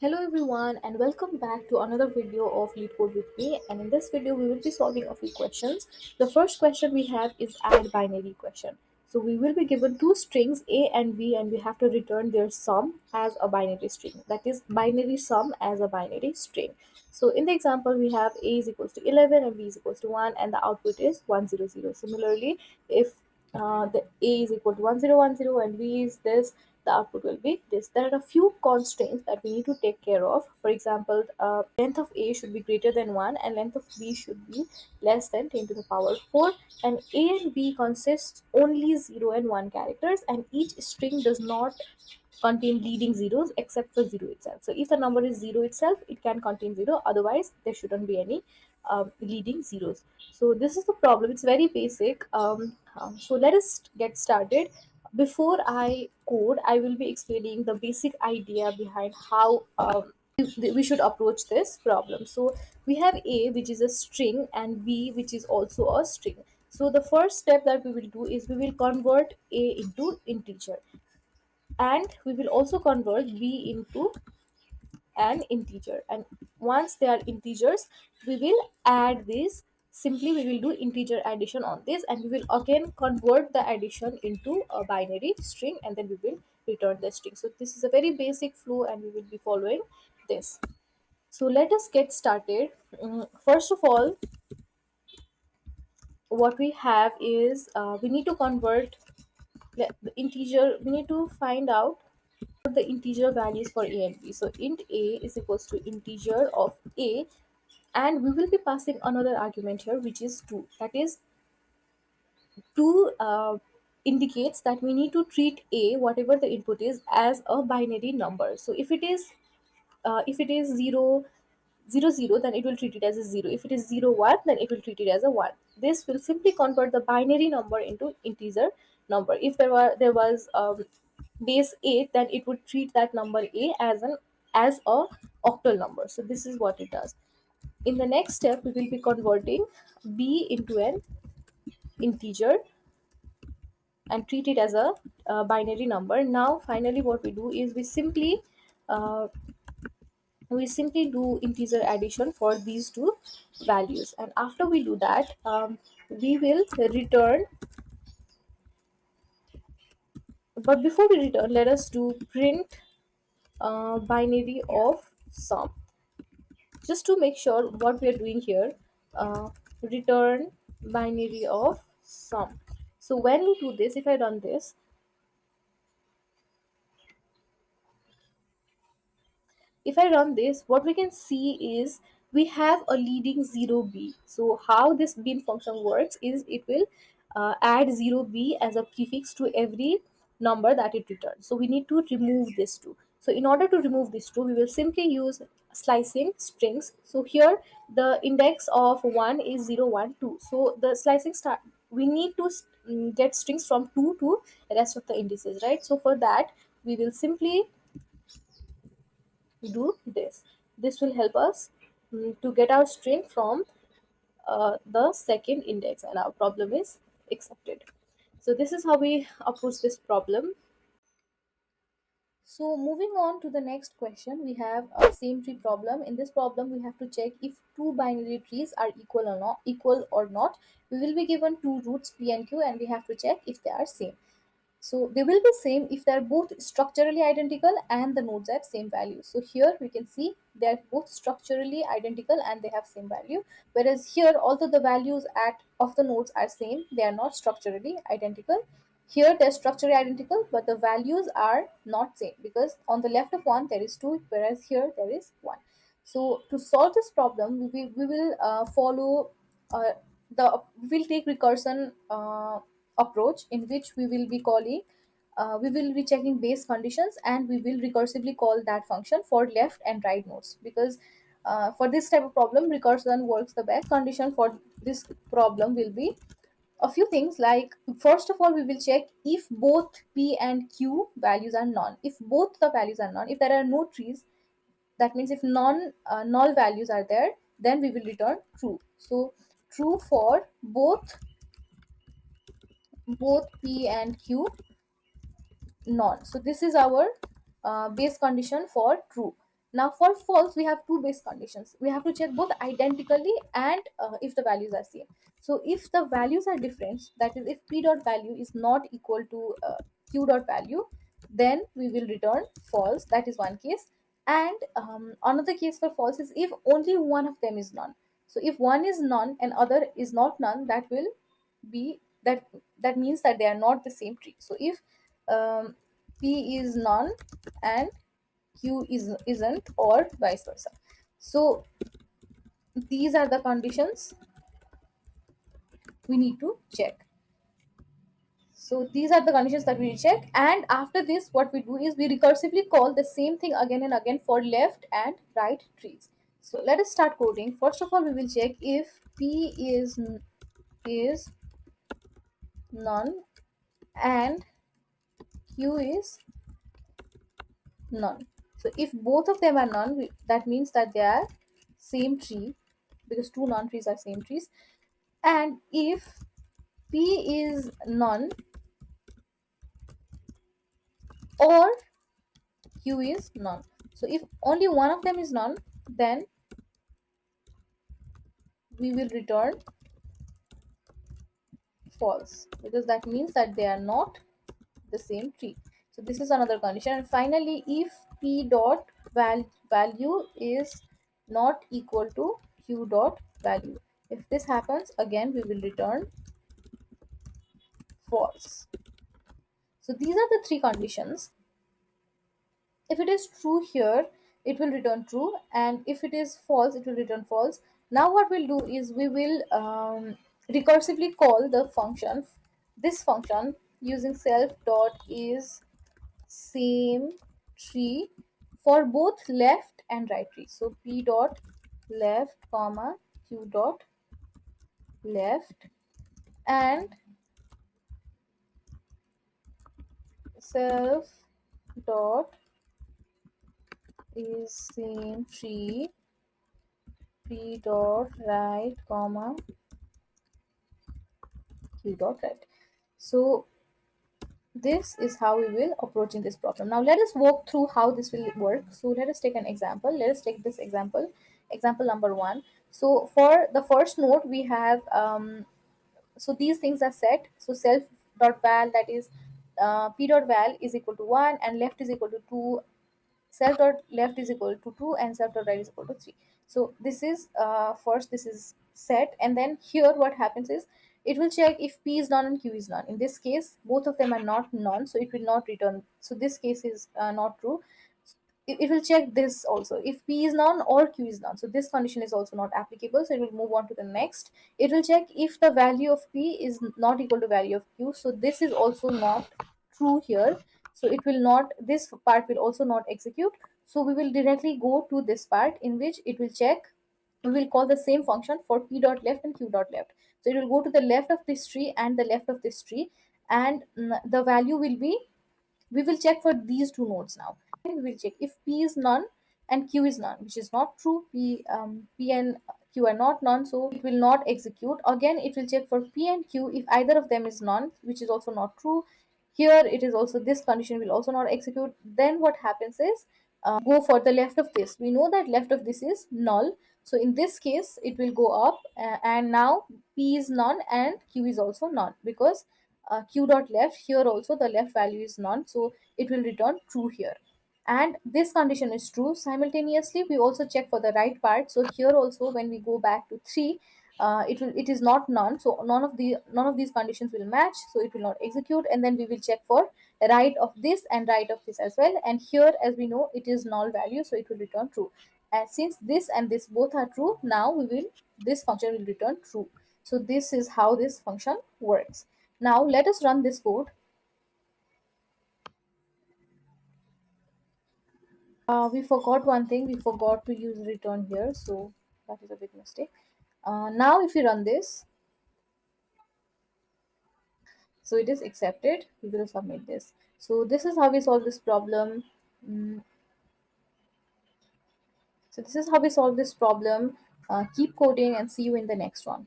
Hello everyone and welcome back to another video of leetcode with me, and in this video we will be solving a few questions. The first question we have is add binary question. So we will be given two strings a and b and we have to return their sum as a binary string, that is binary sum as a binary string. So in the example we have a is equals to 11 and b is equals to 1 and the output is 100. Similarly, if the a is equal to 1010 and b is this, the output will be this. There are a few constraints that we need to take care of. For example, length of a should be greater than 1 and length of b should be less than 10 to the power 4, and a and b consists only 0 and 1 characters, and each string does not contain leading zeros except for 0 itself. So if the number is 0 itself, it can contain 0, otherwise there shouldn't be any leading zeros. So this is the problem. It's very basic. So let us get started. Before I code, I will be explaining the basic idea behind how we should approach this problem. So we have a, which is a string, and b, which is also a string. So the first step that we will do is we will convert a into integer, and we will also convert b into an integer, and once they are integers we will add this. Simply we will do integer addition on this, and we will again convert the addition into a binary string, and then we will return the string. So this is a very basic flow and we will be following this. So let us get started. First of all, what we have is we need to convert the integer. We need to find out the integer values for a and b. So int a is equals to integer of a, and we will be passing another argument here, which is 2. That is, 2 indicates that we need to treat a, whatever the input is, as a binary number. So if it is 0 0 0, then it will treat it as a 0. If it is 0 1, then it will treat it as a 1. This will simply convert the binary number into integer number. If there was base 8, then it would treat that number a as a octal number. So this is what it does. In the next step, we will be converting b into an integer and treat it as a binary number. Now finally what we do is uh, we simply do integer addition for these two values, and after we do that, we will return. But before we return, let us do print binary of sum, just to make sure what we are doing here. Return binary of sum. So when we do this, if I run this, if I run this, what we can see is we have a leading 0b. So how this bin function works is it will add 0b as a prefix to every number that it returns. So we need to remove this 2. So in order to remove this 2, we will simply use slicing strings. So here the index of 1 is 0 1 2. So the slicing start, we need to get strings from 2 to the rest of the indices, right? So for that we will simply do this. This will help us to get our string from the second index, and our problem is accepted. So this is how we approach this problem. So moving on to the next question, we have a same tree problem. In this problem, we have to check if two binary trees are equal or not. We will be given two roots p and q, and we have to check if they are same. So they will be same if they are both structurally identical and the nodes have same value. So here we can see they are both structurally identical and they have same value. Whereas here, although the values at of the nodes are same, they are not structurally identical. Here they're structurally identical, but the values are not same, because on the left of one there is 2, whereas here there is 1. So to solve this problem, we will follow we will take recursion approach, in which we will be calling we will be checking base conditions, and we will recursively call that function for left and right nodes, because for this type of problem recursion works the best. Condition for this problem will be a few things, like first of all we will check if both p and q values are none. If both the values are none, if there are no trees, that means if null values are there, then we will return true. So true for both p and q none. So this is our base condition for true. Now for false, we have two base conditions. We have to check both identically and if the values are same. So if the values are different, that is if p dot value is not equal to q dot value, then we will return false. That is one case. And another case for false is if only one of them is none. So if one is none and other is not none, that will be that means that they are not the same tree. So if p is none and q isn't, or vice versa. So these are the conditions we need to check. So these are the conditions that we check, and after this what we do is we recursively call the same thing again and again for left and right trees. So let us start coding. First of all, we will check if p is none and q is none. So if both of them are none, that means that they are same tree, because two non trees are same trees. And if p is none or q is none, so if only one of them is none, then we will return false, because that means that they are not the same tree. So this is another condition. And finally, if p dot value is not equal to q dot value, if this happens, again we will return false. So these are the three conditions. If it is true here, it will return true, and if it is false, it will return false. Now what we'll do is we will recursively call the function, this function, using self dot is same tree for both left and right tree. So p dot left comma q dot left, and self dot is same tree p dot right comma q dot right. So this is how we will approaching this problem. Now let us walk through how this will work. So let us take an example. Let us take this example, example number one. So for the first node, we have so these things are set. So self dot val, that is p dot val is equal to 1 and left is equal to 2, self dot left is equal to 2, and self dot right is equal to 3. So this is first, this is set, and then here what happens is it will check if p is none and q is none. In this case both of them are not none, so it will not return. So this case is not true. It will check this also, if p is none or q is none. So this condition is also not applicable, so it will move on to the next. It will check if the value of p is not equal to value of q. So this is also not true here. So it will not, this part will also not execute. So we will directly go to this part in which it will check, we will call the same function for p dot left and q dot left. So it will go to the left of this tree and the left of this tree, and the value will be, we will check for these two nodes now. And we will check if p is none and q is none, which is not true. P and q are not none, so it will not execute. Again it will check for p and q if either of them is none, which is also not true. Here it is also, this condition will also not execute. Then what happens is go for the left of this. We know that left of this is null, so in this case it will go up, and now p is none and q is also none, because q dot left, here also the left value is none, so it will return true here. And this condition is true. Simultaneously we also check for the right part. So here also when we go back to 3, it is not none, so none of these conditions will match, so it will not execute. And then we will check for right of this and right of this as well, and here as we know it is null value, so it will return true. And since this and this both are true, now we will, this function will return true. So this is how this function works. Now let us run this code. We forgot one thing, we forgot to use return here, so that is a big mistake. Now if we run this, so it is accepted, we will submit this. So this is how we solve this problem. Mm, so this is how we solve this problem. Keep coding and see you in the next one.